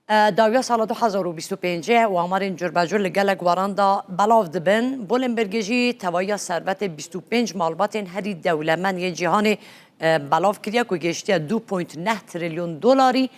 داویا سال 2025 و آمارین جربجور لگلک واراندا بلاف دبن بولنبرگجی توایا ثروت 25 مالباتین هری دولمن یه جهان بلاف کریا که گشتی 2.9 تریلیون دلاری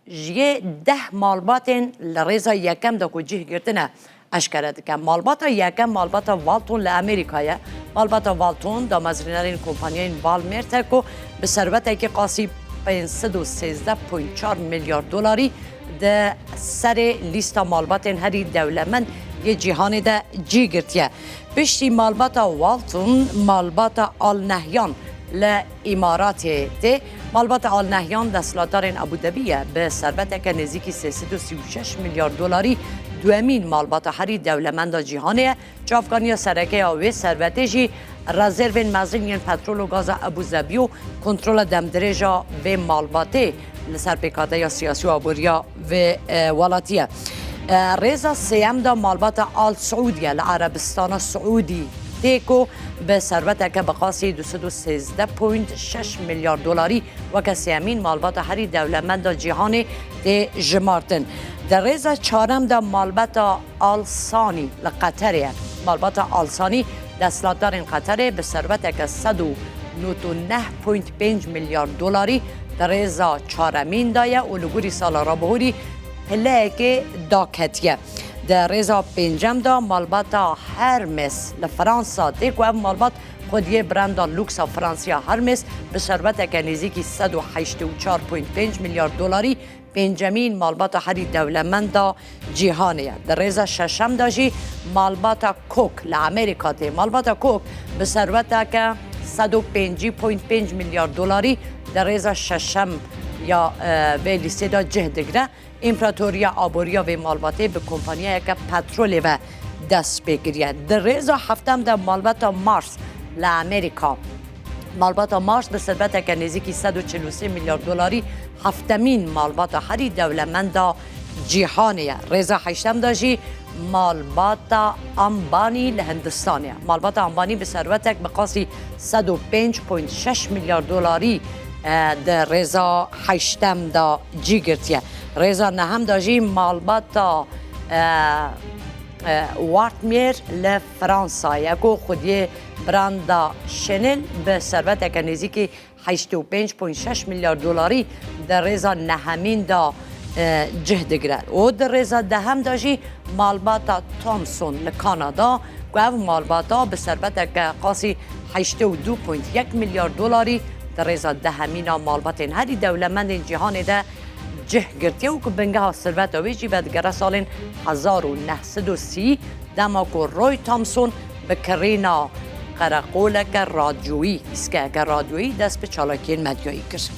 جیه 10 مالباتین لرزا یکم دا که جه گرتنه اشکره دکن مالباتا یکم مالباتا والتون لامریکایه مالباتا والتون دا مزرینرین کمپانیین والمرته که به ثروت که قاسی 513.4 میلیارد دلاری ده سر لیستا مالباتین هری دولمن یه جهان ده جی گرتیه بشتی مالباتا والتون مالباتا آل نهیان لامارات ده مالباتا آل نهیان دستلاتارین ابودبیه به ثروت که نزدیکی 336 میلیارد دلاری دوامین مالباتا هری دولمند جهانه جافگانی سرکه آوی ثروته جی رزرو مزرین پترول و گاز ابوظبی و کنترل دمدرجا و مالباته لسر پیکاته یا سیاسی و آبوریا و ولاتیه ریزا سیم دا مالباتا آل سعودیه لعربستان سعودی تیکو به ثروت که بقاسی 213.6 میلیارد دلاری و که سیمین مالباتا هری دولمند جهان ده جمارتن در ریزا چارم دا مالباتا آل ثانی لقطره مالباتا آل ثانی دستلاتدارین قطره به ثروت که 199.5 میلیارد دلاری در ریزا چارمین دایه و لگوری سال را بهوری هله که داکتیه در ریزا پنجم دا مالباتا هرمس لفرانسا دیکو او مالبات خود یه برند لوکس فرانسیا هرمس به ثروت که نزدیکی 184.5 میلیارد دلاری پنجمین مالباتا هری دولمند جهانیه در ریزا ششم داشی مالباتا کوک لامریکا تی مالباتا کوک به ثروت که 105.5 میلیارد دلاری در ریزا ششم یا به لیسته دا جهدگره امپراتوریا آبوریا و مالباته به کمپانیه که پترول و دست بگیریه در ریزا هفتم در مالباتا مارس لامریکا مالباتا مارس به ثروت که نزدیکی 143 میلیارد دلاری هفتمین مالباتا هری دولمند جهانیه ریزا هشتم داشی مالباتا امبانی لهندستانیه مالباتا امبانی به ثروت که بقاسی 105.6 میلیارد دلاری در ریزا هشتم دا جی گرتیه ریزا نهم داشی مالباتا وارتمیر لفرانسا یکو خودی براندا شنل به ثروت که نزدیکی 85.6 میلیارد دلاری در ریزا نهمین دا جهدگره و در ریزا دهم داشی مالباتا تومسون لکانادا و او مالباتا به ثروت که قاسی 82.1 میلیارد دلاری در ریزا دهمین مالباتین هری دولمند جهان ده جه گرتیه و که بنگه ها ثروت ویجی بدگره سال 1930 دماکو روی تومسون به کرینا قرقولک رادیویی اسکه رادیویی دست به چالاکین مدیایی کرد